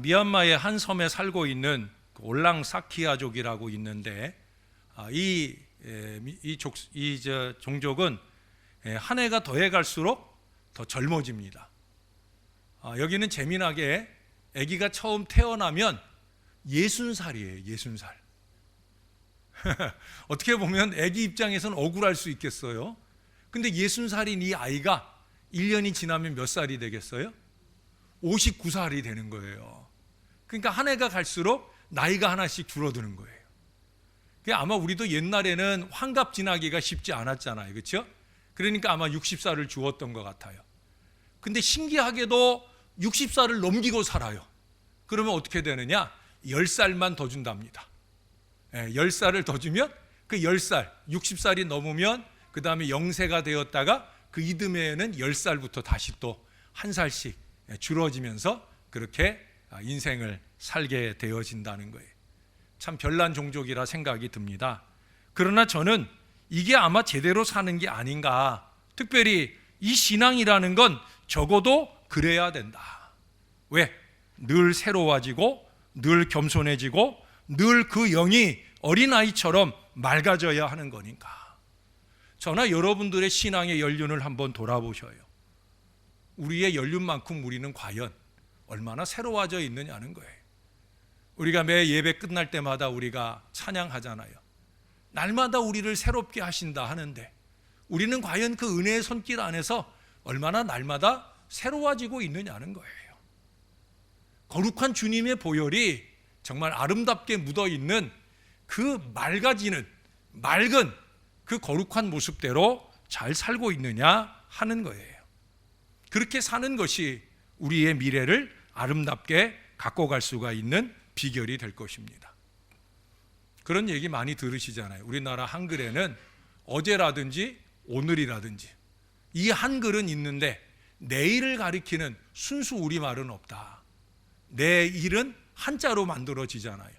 미얀마의 한 섬에 살고 있는 올랑사키아족이라고 있는데 이 종족은 한 해가 더해 갈수록 더 젊어집니다. 여기는 재미나게 아기가 처음 태어나면 60살이에요. 60살. 어떻게 보면 아기 입장에서는 억울할 수 있겠어요. 근데 60살인 이 아이가 1년이 지나면 몇 살이 되겠어요? 59살이 되는 거예요. 그러니까 한 해가 갈수록 나이가 하나씩 줄어드는 거예요. 아마 우리도 옛날에는 환갑 지나기가 쉽지 않았잖아요. 그렇죠? 그러니까 아마 60살을 주었던 것 같아요. 근데 신기하게도 60살을 넘기고 살아요. 그러면 어떻게 되느냐? 10살만 더 준답니다. 10살을 더 주면 그 10살, 60살이 넘으면 그 다음에 영세가 되었다가 그 이듬해에는 10살부터 다시 또 한 살씩 줄어지면서 그렇게 인생을 살게 되어진다는 거예요. 참 별난 종족이라 생각이 듭니다. 그러나 저는 이게 아마 제대로 사는 게 아닌가. 특별히 이 신앙이라는 건 적어도 그래야 된다. 왜? 늘 새로워지고 늘 겸손해지고 늘 그 영이 어린아이처럼 맑아져야 하는 거니까. 저나 여러분들의 신앙의 연륜을 한번 돌아보셔요. 우리의 연륜만큼 우리는 과연 얼마나 새로워져 있느냐는 거예요. 우리가 매 예배 끝날 때마다 우리가 찬양하잖아요. 날마다 우리를 새롭게 하신다 하는데 우리는 과연 그 은혜의 손길 안에서 얼마나 날마다 새로워지고 있느냐는 거예요. 거룩한 주님의 보혈이 정말 아름답게 묻어있는 그 맑아지는 맑은 그 거룩한 모습대로 잘 살고 있느냐 하는 거예요. 그렇게 사는 것이 우리의 미래를 아름답게 갖고 갈 수가 있는 비결이 될 것입니다. 그런 얘기 많이 들으시잖아요. 우리나라 한글에는 어제라든지 오늘이라든지 이 한글은 있는데 내일을 가리키는 순수 우리말은 없다. 내일은 한자로 만들어지잖아요.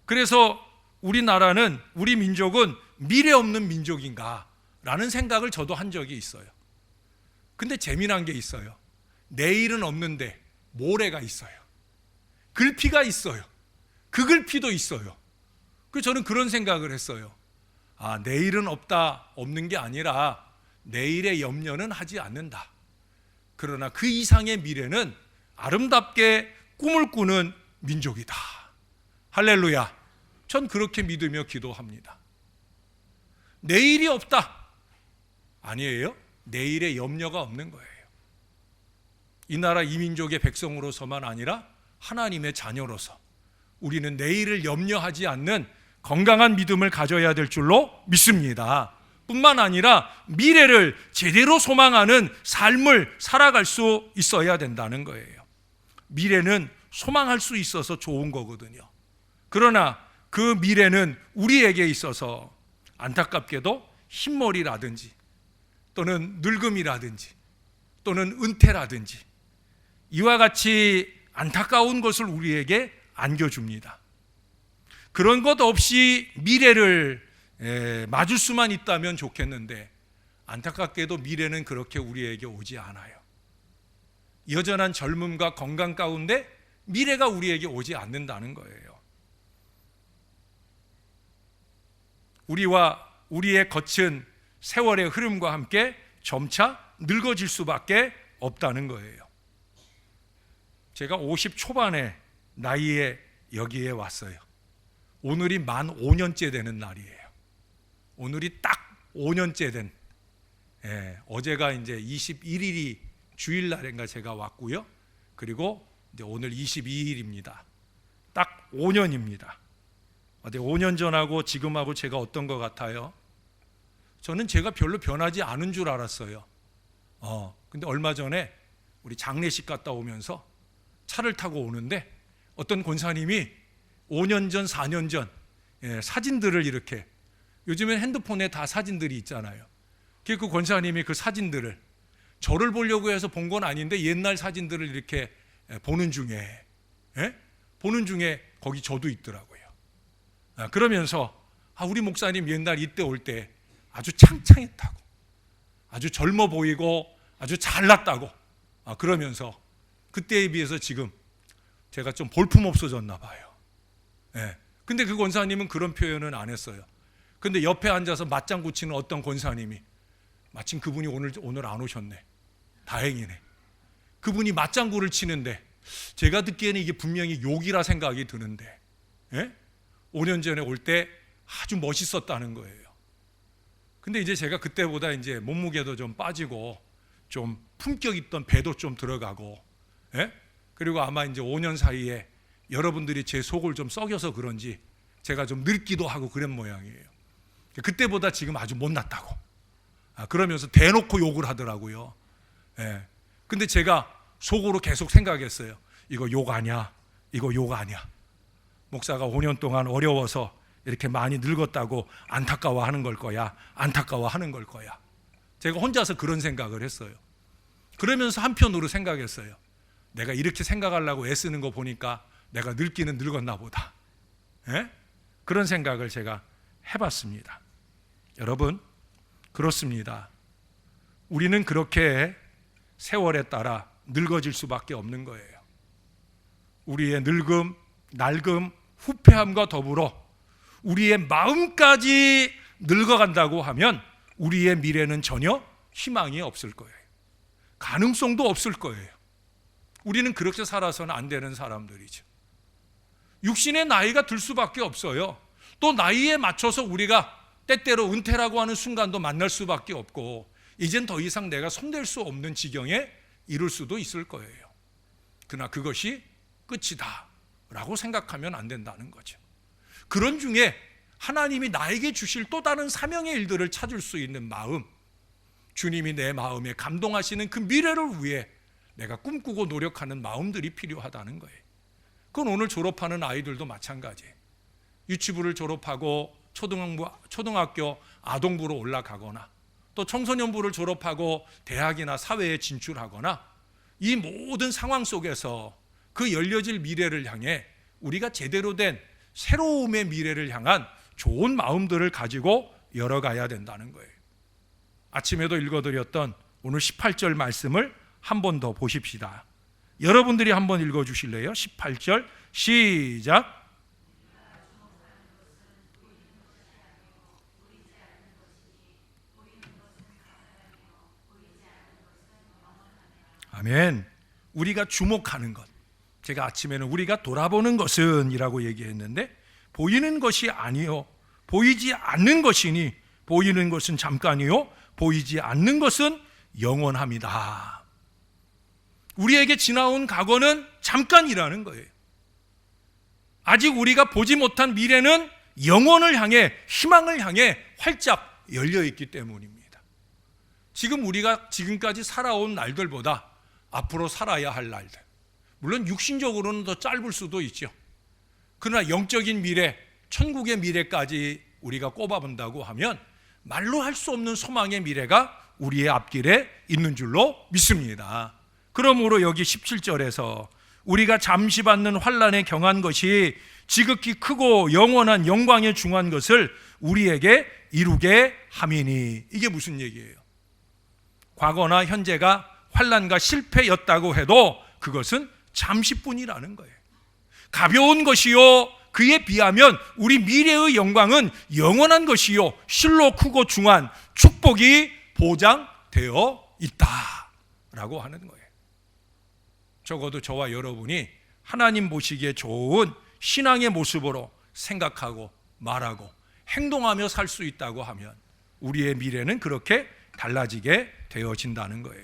그래서 우리나라는, 우리 민족은 미래 없는 민족인가 라는 생각을 저도 한 적이 있어요. 근데 재미난 게 있어요. 내일은 없는데 모레가 있어요. 글피가 있어요. 그 글피도 있어요. 그래서 저는 그런 생각을 했어요. 내일은 없는 게 아니라 내일의 염려는 하지 않는다. 그러나 그 이상의 미래는 아름답게 꿈을 꾸는 민족이다. 할렐루야. 전 그렇게 믿으며 기도합니다. 내일이 없다. 아니에요. 내일의 염려가 없는 거예요. 이 나라 이 민족의 백성으로서만 아니라 하나님의 자녀로서 우리는 내일을 염려하지 않는 건강한 믿음을 가져야 될 줄로 믿습니다. 뿐만 아니라 미래를 제대로 소망하는 삶을 살아갈 수 있어야 된다는 거예요. 미래는 소망할 수 있어서 좋은 거거든요. 그러나 그 미래는 우리에게 있어서 안타깝게도 흰머리라든지 또는 늙음이라든지 또는 은퇴라든지 이와 같이 안타까운 것을 우리에게 안겨줍니다. 그런 것 없이 미래를 맞을 수만 있다면 좋겠는데 안타깝게도 미래는 그렇게 우리에게 오지 않아요. 여전한 젊음과 건강 가운데 미래가 우리에게 오지 않는다는 거예요. 우리와 우리의 거친 세월의 흐름과 함께 점차 늙어질 수밖에 없다는 거예요. 제가 50 초반의 나이에 여기에 왔어요. 오늘이 만 5년째 되는 날이에요. 오늘이 딱 5년째 된, 어제가 이제 21일이 주일날인가 제가 왔고요. 그리고 이제 오늘 22일입니다. 딱 5년입니다. 5년 전하고 지금하고 제가 어떤 것 같아요? 저는 제가 별로 변하지 않은 줄 알았어요. 근데 얼마 전에 우리 장례식 갔다 오면서 차를 타고 오는데 어떤 권사님이 5년 전, 4년 전 사진들을 이렇게, 요즘엔 핸드폰에 다 사진들이 있잖아요. 그 권사님이 그 사진들을 저를 보려고 해서 본 건 아닌데 옛날 사진들을 이렇게 보는 중에 거기 저도 있더라고요. 그러면서 우리 목사님 옛날 이때 올 때 아주 창창했다고, 아주 젊어 보이고 아주 잘났다고, 그러면서 그때에 비해서 지금 제가 좀 볼품 없어졌나 봐요. 예. 근데 그 권사님은 그런 표현은 안 했어요. 근데 옆에 앉아서 맞장구 치는 어떤 권사님이, 마침 그분이 오늘 안 오셨네. 다행이네. 그분이 맞장구를 치는데 제가 듣기에는 이게 분명히 욕이라 생각이 드는데, 예? 5년 전에 올 때 아주 멋있었다는 거예요. 근데 이제 제가 그때보다 이제 몸무게도 좀 빠지고 좀 품격 있던 배도 좀 들어가고, 예? 그리고 아마 이제 5년 사이에 여러분들이 제 속을 좀 썩여서 그런지 제가 좀 늙기도 하고 그런 모양이에요. 그때보다 지금 아주 못났다고. 그러면서 대놓고 욕을 하더라고요. 예. 근데 제가 속으로 계속 생각했어요. 이거 욕 아니야. 이거 욕 아니야. 목사가 5년 동안 어려워서 이렇게 많이 늙었다고 안타까워하는 걸 거야. 안타까워하는 걸 거야. 제가 혼자서 그런 생각을 했어요. 그러면서 한편으로 생각했어요. 내가 이렇게 생각하려고 애쓰는 거 보니까 내가 늙기는 늙었나 보다. 예? 그런 생각을 제가 해봤습니다. 여러분, 그렇습니다. 우리는 그렇게 세월에 따라 늙어질 수밖에 없는 거예요. 우리의 늙음, 낡음, 후패함과 더불어 우리의 마음까지 늙어간다고 하면 우리의 미래는 전혀 희망이 없을 거예요. 가능성도 없을 거예요. 우리는 그렇게 살아서는 안 되는 사람들이죠. 육신의 나이가 들 수밖에 없어요. 또 나이에 맞춰서 우리가 때때로 은퇴라고 하는 순간도 만날 수밖에 없고, 이젠 더 이상 내가 손댈 수 없는 지경에 이를 수도 있을 거예요. 그러나 그것이 끝이다 라고 생각하면 안 된다는 거죠. 그런 중에 하나님이 나에게 주실 또 다른 사명의 일들을 찾을 수 있는 마음, 주님이 내 마음에 감동하시는 그 미래를 위해 내가 꿈꾸고 노력하는 마음들이 필요하다는 거예요. 그건 오늘 졸업하는 아이들도 마찬가지예요. 유치부를 졸업하고 초등학교 아동부로 올라가거나 또 청소년부를 졸업하고 대학이나 사회에 진출하거나, 이 모든 상황 속에서 그 열려질 미래를 향해 우리가 제대로 된 새로움의 미래를 향한 좋은 마음들을 가지고 열어가야 된다는 거예요. 아침에도 읽어드렸던 오늘 18절 말씀을 한 번 더 보십시다. 여러분들이 한번 읽어주실래요? 18절 시작. 아멘. 우리가 주목하는 것, 제가 아침에는 우리가 돌아보는 것은 이라고 얘기했는데, 보이는 것이 아니요 보이지 않는 것이니 보이는 것은 잠깐이요 보이지 않는 것은 영원합니다. 우리에게 지나온 과거는 잠깐이라는 거예요. 아직 우리가 보지 못한 미래는 영원을 향해, 희망을 향해 활짝 열려 있기 때문입니다. 지금 우리가 지금까지 살아온 날들보다 앞으로 살아야 할 날들, 물론 육신적으로는 더 짧을 수도 있죠. 그러나 영적인 미래, 천국의 미래까지 우리가 꼽아본다고 하면 말로 할 수 없는 소망의 미래가 우리의 앞길에 있는 줄로 믿습니다. 그러므로 여기 17절에서 우리가 잠시 받는 환난에 경한 것이 지극히 크고 영원한 영광에 중한 것을 우리에게 이루게 함이니, 이게 무슨 얘기예요? 과거나 현재가 환난과 실패였다고 해도 그것은 잠시뿐이라는 거예요. 가벼운 것이요 그에 비하면 우리 미래의 영광은 영원한 것이요 실로 크고 중한 축복이 보장되어 있다라고 하는 거예요. 적어도 저와 여러분이 하나님 보시기에 좋은 신앙의 모습으로 생각하고 말하고 행동하며 살 수 있다고 하면 우리의 미래는 그렇게 달라지게 되어진다는 거예요.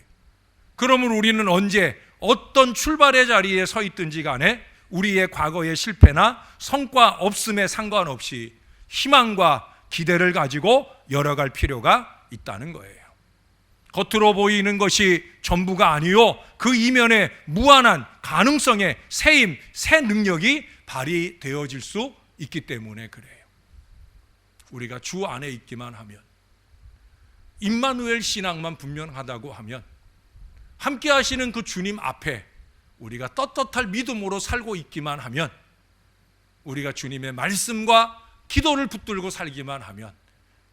그러면 우리는 언제 어떤 출발의 자리에 서 있든지 간에 우리의 과거의 실패나 성과 없음에 상관없이 희망과 기대를 가지고 열어갈 필요가 있다는 거예요. 겉으로 보이는 것이 전부가 아니요 그 이면에 무한한 가능성의 새힘, 새 능력이 발휘되어질 수 있기 때문에 그래요. 우리가 주 안에 있기만 하면, 임마누엘 신앙만 분명하다고 하면, 함께 하시는 그 주님 앞에 우리가 떳떳할 믿음으로 살고 있기만 하면, 우리가 주님의 말씀과 기도를 붙들고 살기만 하면,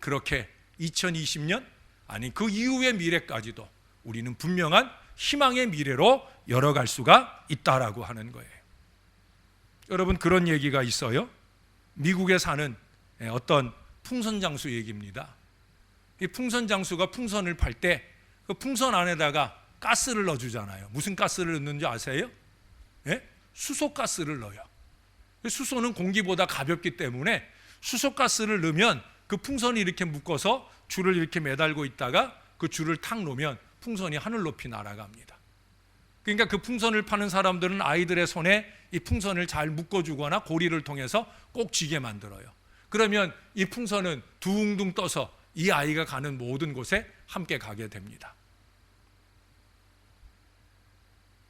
그렇게 2020년 아니 그 이후의 미래까지도 우리는 분명한 희망의 미래로 열어갈 수가 있다라고 하는 거예요. 여러분, 그런 얘기가 있어요. 미국에 사는 어떤 풍선 장수 얘기입니다. 이 풍선 장수가 풍선을 팔 때 그 풍선 안에다가 가스를 넣어주잖아요. 무슨 가스를 넣는지 아세요? 예? 수소가스를 넣어요. 수소는 공기보다 가볍기 때문에 수소가스를 넣으면 그 풍선이 이렇게 묶어서 줄을 이렇게 매달고 있다가 그 줄을 탁 놓으면 풍선이 하늘 높이 날아갑니다. 그러니까 그 풍선을 파는 사람들은 아이들의 손에 이 풍선을 잘 묶어주거나 고리를 통해서 꼭 쥐게 만들어요. 그러면 이 풍선은 둥둥 떠서 이 아이가 가는 모든 곳에 함께 가게 됩니다.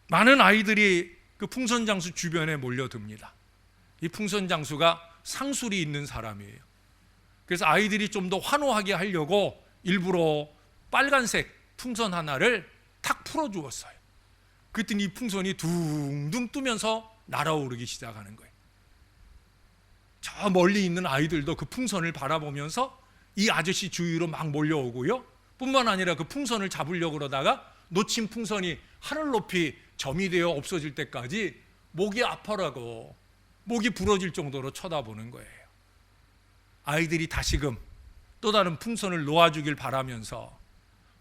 많은 아이들이 그 풍선 장수 주변에 몰려듭니다. 이 풍선 장수가 상술이 있는 사람이에요. 그래서 아이들이 좀 더 환호하게 하려고 일부러 빨간색 풍선 하나를 탁 풀어주었어요. 그랬더니 이 풍선이 둥둥 뜨면서 날아오르기 시작하는 거예요. 저 멀리 있는 아이들도 그 풍선을 바라보면서 이 아저씨 주위로 막 몰려오고요. 뿐만 아니라 그 풍선을 잡으려고 그러다가 놓친 풍선이 하늘 높이 점이 되어 없어질 때까지 목이 아파라고 목이 부러질 정도로 쳐다보는 거예요. 아이들이 다시금 또 다른 풍선을 놓아주길 바라면서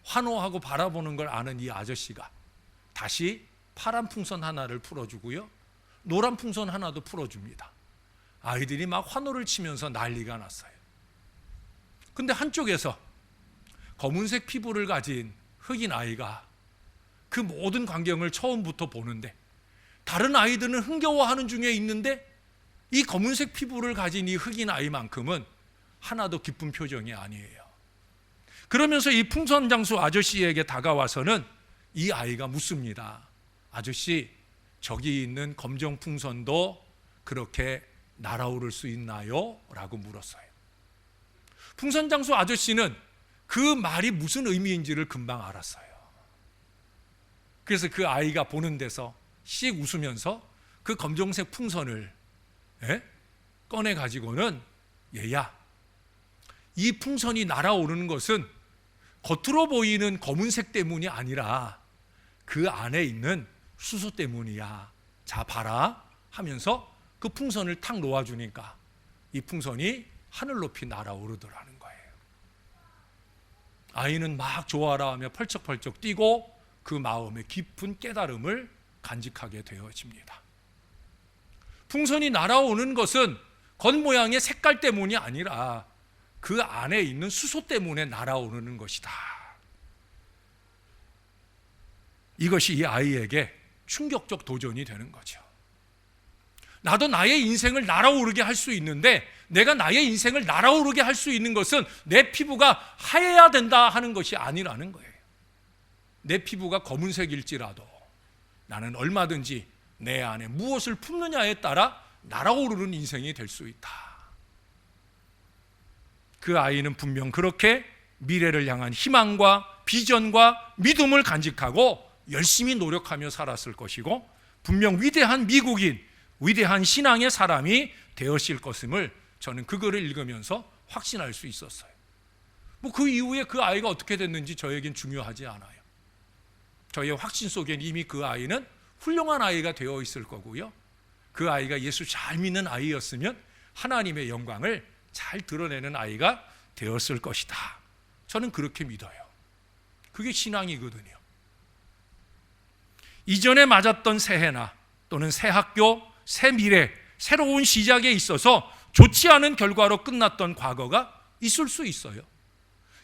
환호하고 바라보는 걸 아는 이 아저씨가 다시 파란 풍선 하나를 풀어주고요, 노란 풍선 하나도 풀어줍니다. 아이들이 막 환호를 치면서 난리가 났어요. 근데 한쪽에서 검은색 피부를 가진 흑인 아이가 그 모든 광경을 처음부터 보는데, 다른 아이들은 흥겨워하는 중에 있는데 이 검은색 피부를 가진 이 흑인 아이만큼은 하나도 기쁜 표정이 아니에요. 그러면서 이 풍선 장수 아저씨에게 다가와서는 이 아이가 묻습니다. 아저씨, 저기 있는 검정 풍선도 그렇게 날아오를 수 있나요? 라고 물었어요. 풍선 장수 아저씨는 그 말이 무슨 의미인지를 금방 알았어요. 그래서 그 아이가 보는 데서 씩 웃으면서 그 검정색 풍선을 꺼내 가지고는, 얘야, 이 풍선이 날아오르는 것은 겉으로 보이는 검은색 때문이 아니라 그 안에 있는 수소 때문이야. 자, 봐라 하면서 그 풍선을 탁 놓아주니까 이 풍선이 하늘 높이 날아오르더라는 거예요. 아이는 막 좋아라 하며 펄쩍펄쩍 뛰고 그 마음에 깊은 깨달음을 간직하게 되어집니다. 풍선이 날아오는 것은 겉모양의 색깔 때문이 아니라 그 안에 있는 수소 때문에 날아오르는 것이다. 이것이 이 아이에게 충격적 도전이 되는 거죠. 나도 나의 인생을 날아오르게 할 수 있는데, 내가 나의 인생을 날아오르게 할 수 있는 것은 내 피부가 하얘야 된다 하는 것이 아니라는 거예요. 내 피부가 검은색일지라도 나는 얼마든지 내 안에 무엇을 품느냐에 따라 날아오르는 인생이 될 수 있다. 그 아이는 분명 그렇게 미래를 향한 희망과 비전과 믿음을 간직하고 열심히 노력하며 살았을 것이고, 분명 위대한 미국인, 위대한 신앙의 사람이 되었을 것임을 저는 그 글을 읽으면서 확신할 수 있었어요. 그 이후에 그 아이가 어떻게 됐는지 저에겐 중요하지 않아요. 저의 확신 속엔 이미 그 아이는 훌륭한 아이가 되어 있을 거고요, 그 아이가 예수 잘 믿는 아이였으면 하나님의 영광을 잘 드러내는 아이가 되었을 것이다. 저는 그렇게 믿어요. 그게 신앙이거든요. 이전에 맞았던 새해나 또는 새 학교, 새 미래, 새로운 시작에 있어서 좋지 않은 결과로 끝났던 과거가 있을 수 있어요.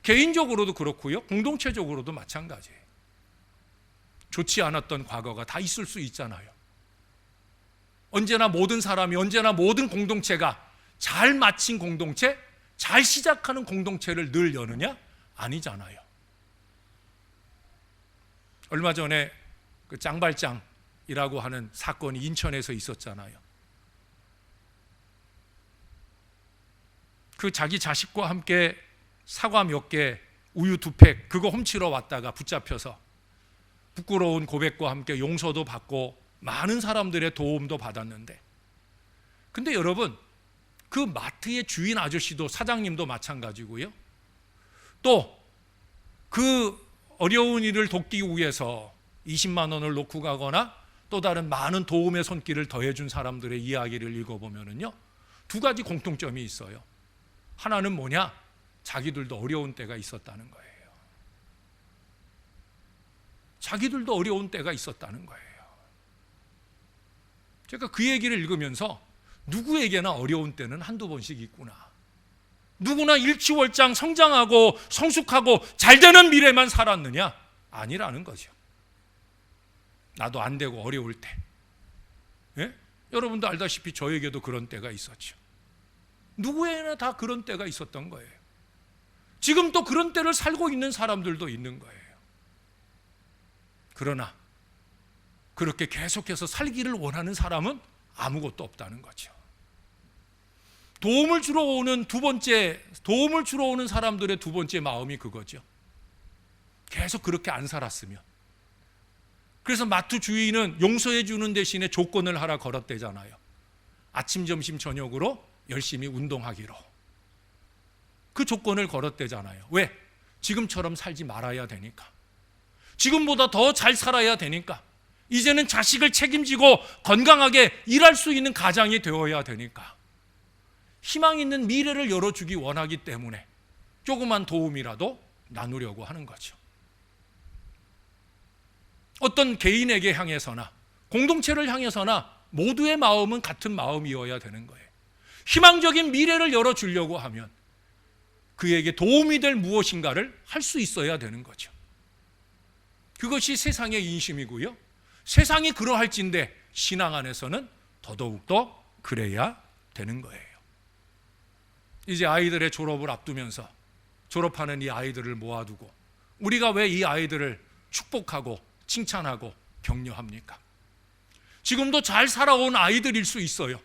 개인적으로도 그렇고요, 공동체적으로도 마찬가지예요. 좋지 않았던 과거가 다 있을 수 있잖아요. 언제나 모든 사람이, 언제나 모든 공동체가 잘 마친 공동체, 잘 시작하는 공동체를 늘 여느냐? 아니잖아요. 얼마 전에 그 짱발장이라고 하는 사건이 인천에서 있었잖아요. 그 자기 자식과 함께 사과 몇 개, 우유 2팩 그거 훔치러 왔다가 붙잡혀서 부끄러운 고백과 함께 용서도 받고 많은 사람들의 도움도 받았는데, 근데 여러분, 그 마트의 주인 아저씨도, 사장님도 마찬가지고요, 또 그 어려운 일을 돕기 위해서 20만 원을 놓고 가거나 또 다른 많은 도움의 손길을 더해준 사람들의 이야기를 읽어보면요, 두 가지 공통점이 있어요. 하나는 뭐냐? 자기들도 어려운 때가 있었다는 거예요. 자기들도 어려운 때가 있었다는 거예요. 제가 그 얘기를 읽으면서 누구에게나 어려운 때는 한두 번씩 있구나. 누구나 일취월장 성장하고 성숙하고 잘되는 미래만 살았느냐? 아니라는 거죠. 나도 안 되고 어려울 때. 예? 여러분도 알다시피 저에게도 그런 때가 있었죠. 누구에게나 다 그런 때가 있었던 거예요. 지금 또 그런 때를 살고 있는 사람들도 있는 거예요. 그러나 그렇게 계속해서 살기를 원하는 사람은 아무것도 없다는 거죠. 도움을 주러 오는 사람들의 두 번째 마음이 그거죠. 계속 그렇게 안 살았으면. 그래서 마트 주인은 용서해 주는 대신에 조건을 하나 걸었대잖아요. 아침, 점심, 저녁으로 열심히 운동하기로. 그 조건을 걸었대잖아요. 왜? 지금처럼 살지 말아야 되니까. 지금보다 더 잘 살아야 되니까. 이제는 자식을 책임지고 건강하게 일할 수 있는 가장이 되어야 되니까. 희망 있는 미래를 열어주기 원하기 때문에 조그만 도움이라도 나누려고 하는 거죠. 어떤 개인에게 향해서나 공동체를 향해서나 모두의 마음은 같은 마음이어야 되는 거예요. 희망적인 미래를 열어주려고 하면 그에게 도움이 될 무엇인가를 할 수 있어야 되는 거죠. 그것이 세상의 인심이고요. 세상이 그러할진데 신앙 안에서는 더더욱더 그래야 되는 거예요. 이제 아이들의 졸업을 앞두면서 졸업하는 이 아이들을 모아두고 우리가 왜 이 아이들을 축복하고 칭찬하고 격려합니까? 지금도 잘 살아온 아이들일 수 있어요.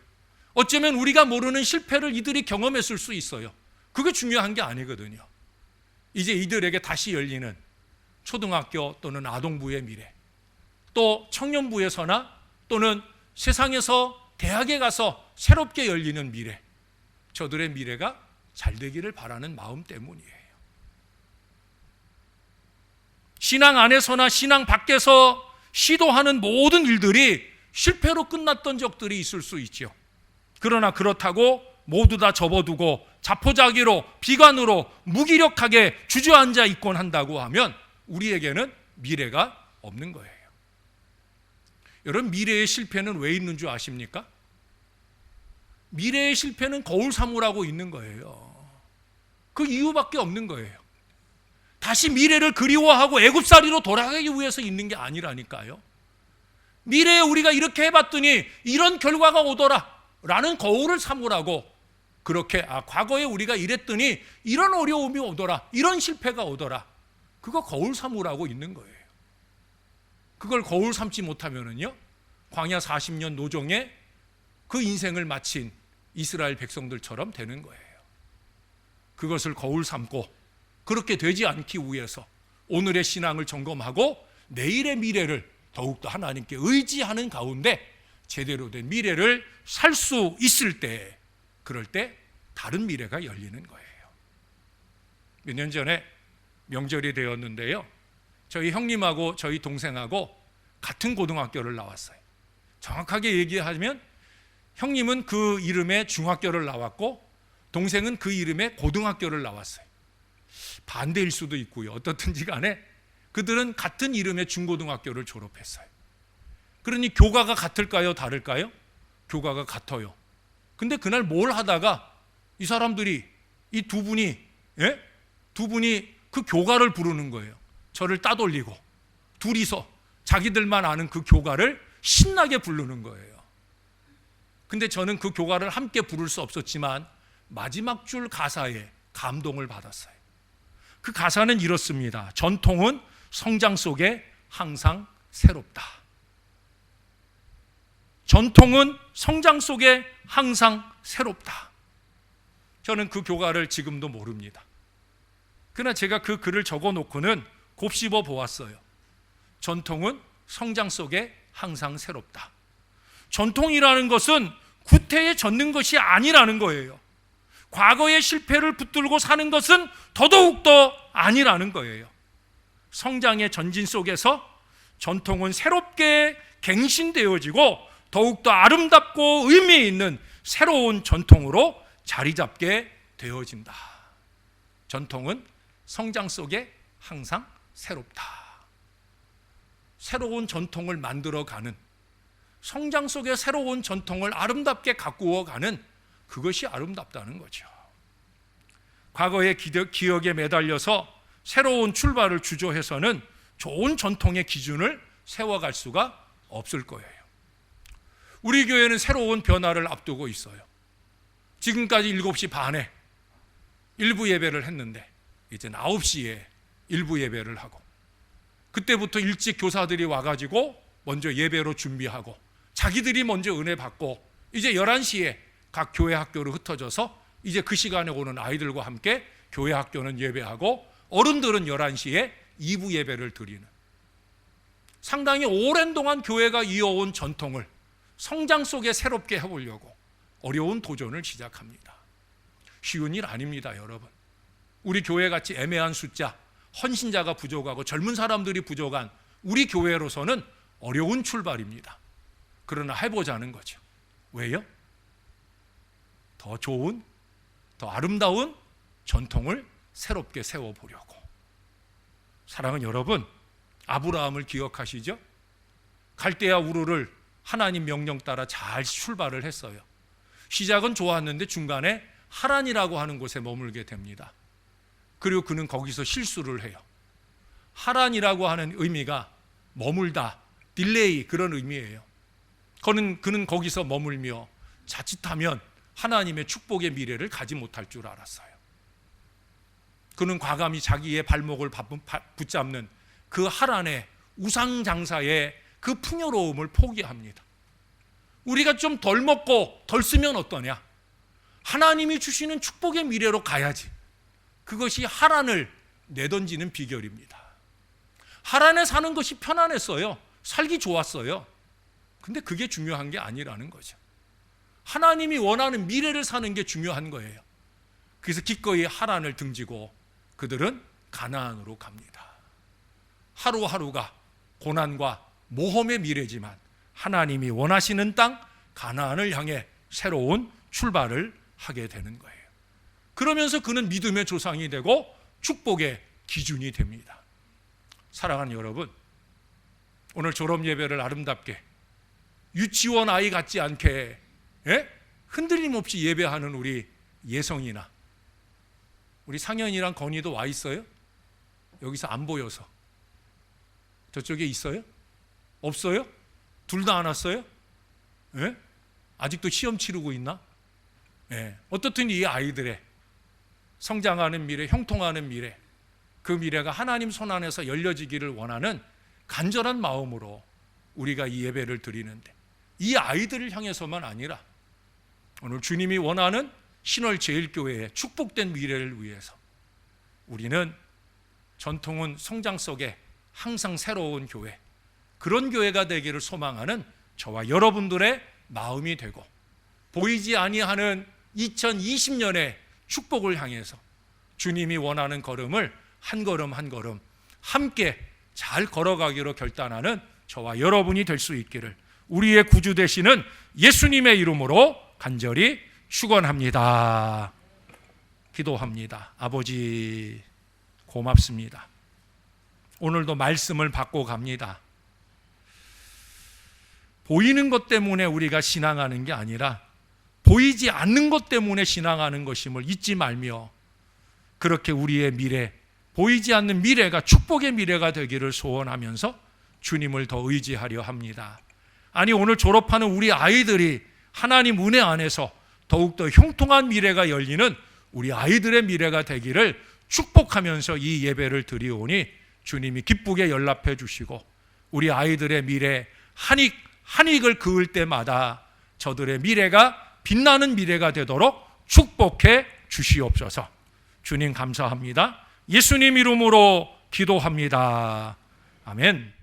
어쩌면 우리가 모르는 실패를 이들이 경험했을 수 있어요. 그게 중요한 게 아니거든요. 이제 이들에게 다시 열리는 초등학교 또는 아동부의 미래, 또 청년부에서나 또는 세상에서 대학에 가서 새롭게 열리는 미래, 저들의 미래가 잘 되기를 바라는 마음 때문이에요. 신앙 안에서나 신앙 밖에서 시도하는 모든 일들이 실패로 끝났던 적들이 있을 수 있죠. 그러나 그렇다고 모두 다 접어두고 자포자기로 비관으로 무기력하게 주저앉아 있곤 한다고 하면 우리에게는 미래가 없는 거예요. 여러분, 미래의 실패는 왜 있는 줄 아십니까? 미래의 실패는 거울 삼으라고 있는 거예요. 그 이유밖에 없는 거예요. 다시 미래를 그리워하고 애굽살이로 돌아가기 위해서 있는 게 아니라니까요. 미래에 우리가 이렇게 해봤더니 이런 결과가 오더라 라는 거울을 삼으라고, 그렇게 과거에 우리가 이랬더니 이런 어려움이 오더라, 이런 실패가 오더라, 그거 거울 삼으라고 있는 거예요. 그걸 거울 삼지 못하면은요, 광야 40년 노정에 그 인생을 마친 이스라엘 백성들처럼 되는 거예요. 그것을 거울 삼고 그렇게 되지 않기 위해서 오늘의 신앙을 점검하고 내일의 미래를 더욱더 하나님께 의지하는 가운데 제대로 된 미래를 살 수 있을 때, 그럴 때 다른 미래가 열리는 거예요. 몇 년 전에 명절이 되었는데요, 저희 형님하고 저희 동생하고 같은 고등학교를 나왔어요. 정확하게 얘기하면 형님은 그 이름의 중학교를 나왔고 동생은 그 이름의 고등학교를 나왔어요. 반대일 수도 있고요. 어떻든지 간에 그들은 같은 이름의 중고등학교를 졸업했어요. 그러니 교과가 같을까요? 다를까요? 교과가 같아요. 근데 그날 뭘 하다가 이 사람들이, 이 두 분이 그 교과를 부르는 거예요. 저를 따돌리고 둘이서 자기들만 아는 그 교과를 신나게 부르는 거예요. 근데 저는 그 교과를 함께 부를 수 없었지만 마지막 줄 가사에 감동을 받았어요. 그 가사는 이렇습니다. 전통은 성장 속에 항상 새롭다. 전통은 성장 속에 항상 새롭다. 저는 그 교과를 지금도 모릅니다. 그러나 제가 그 글을 적어놓고는 곱씹어 보았어요. 전통은 성장 속에 항상 새롭다. 전통이라는 것은 구태에 젖는 것이 아니라는 거예요. 과거의 실패를 붙들고 사는 것은 더더욱더 아니라는 거예요. 성장의 전진 속에서 전통은 새롭게 갱신되어지고 더욱더 아름답고 의미 있는 새로운 전통으로 자리 잡게 되어진다. 전통은 성장 속에 항상 새롭다. 새로운 전통을 만들어가는, 성장 속에 새로운 전통을 아름답게 가꾸어가는, 그것이 아름답다는 거죠. 과거의 기억에 매달려서 새로운 출발을 주저해서는 좋은 전통의 기준을 세워갈 수가 없을 거예요. 우리 교회는 새로운 변화를 앞두고 있어요. 지금까지 7시 반에 일부 예배를 했는데 이제는 9시에 일부 예배를 하고, 그때부터 일찍 교사들이 와가지고 먼저 예배로 준비하고 자기들이 먼저 은혜 받고, 이제 11시에 각 교회 학교로 흩어져서 이제 그 시간에 오는 아이들과 함께 교회 학교는 예배하고 어른들은 11시에 2부 예배를 드리는, 상당히 오랜 동안 교회가 이어온 전통을 성장 속에 새롭게 해보려고 어려운 도전을 시작합니다. 쉬운 일 아닙니다, 여러분. 우리 교회같이 애매한 숫자, 헌신자가 부족하고 젊은 사람들이 부족한 우리 교회로서는 어려운 출발입니다. 그러나 해보자는 거죠. 왜요? 더 좋은, 더 아름다운 전통을 새롭게 세워보려고. 사랑하는 여러분, 아브라함을 기억하시죠? 갈대아 우르를 하나님 명령 따라 잘 출발을 했어요. 시작은 좋았는데 중간에 하란이라고 하는 곳에 머물게 됩니다. 그리고 그는 거기서 실수를 해요. 하란이라고 하는 의미가 머물다, 딜레이, 그런 의미예요. 그는 거기서 머물며 자칫하면 하나님의 축복의 미래를 가지 못할 줄 알았어요. 그는 과감히 자기의 발목을 붙잡는 그 하란의 우상장사의 그 풍요로움을 포기합니다. 우리가 좀 덜 먹고 덜 쓰면 어떠냐? 하나님이 주시는 축복의 미래로 가야지. 그것이 하란을 내던지는 비결입니다. 하란에 사는 것이 편안했어요. 살기 좋았어요. 근데 그게 중요한 게 아니라는 거죠. 하나님이 원하는 미래를 사는 게 중요한 거예요. 그래서 기꺼이 하란을 등지고 그들은 가나안으로 갑니다. 하루하루가 고난과 모험의 미래지만 하나님이 원하시는 땅 가나안을 향해 새로운 출발을 하게 되는 거예요. 그러면서 그는 믿음의 조상이 되고 축복의 기준이 됩니다. 사랑하는 여러분, 오늘 졸업 예배를 아름답게 유치원 아이 같지 않게 흔들림 없이 예배하는 우리 예성이나 우리 상현이랑 건이도 와 있어요? 여기서 안 보여서. 저쪽에 있어요? 없어요? 둘 다 안 왔어요? 아직도 시험 치르고 있나? 어떻든 이 아이들의 성장하는 미래, 형통하는 미래, 그 미래가 하나님 손 안에서 열려지기를 원하는 간절한 마음으로 우리가 이 예배를 드리는데, 이 아이들을 향해서만 아니라 오늘 주님이 원하는 신월제일교회의 축복된 미래를 위해서 우리는 전통은 성장 속에 항상 새로운 교회, 그런 교회가 되기를 소망하는 저와 여러분들의 마음이 되고, 보이지 아니하는 2020년의 축복을 향해서 주님이 원하는 걸음을 한 걸음 한 걸음 함께 잘 걸어가기로 결단하는 저와 여러분이 될 수 있기를 우리의 구주 되시는 예수님의 이름으로 간절히 축원합니다. 기도합니다. 아버지, 고맙습니다. 오늘도 말씀을 받고 갑니다. 보이는 것 때문에 우리가 신앙하는 게 아니라 보이지 않는 것 때문에 신앙하는 것임을 잊지 말며, 그렇게 우리의 미래, 보이지 않는 미래가 축복의 미래가 되기를 소원하면서 주님을 더 의지하려 합니다. 아니, 오늘 졸업하는 우리 아이들이 하나님 은혜 안에서 더욱더 형통한 미래가 열리는 우리 아이들의 미래가 되기를 축복하면서 이 예배를 드리오니 주님이 기쁘게 연락해 주시고, 우리 아이들의 미래 한익을 그을 때마다 저들의 미래가 빛나는 미래가 되도록 축복해 주시옵소서. 주님 감사합니다. 예수님 이름으로 기도합니다. 아멘.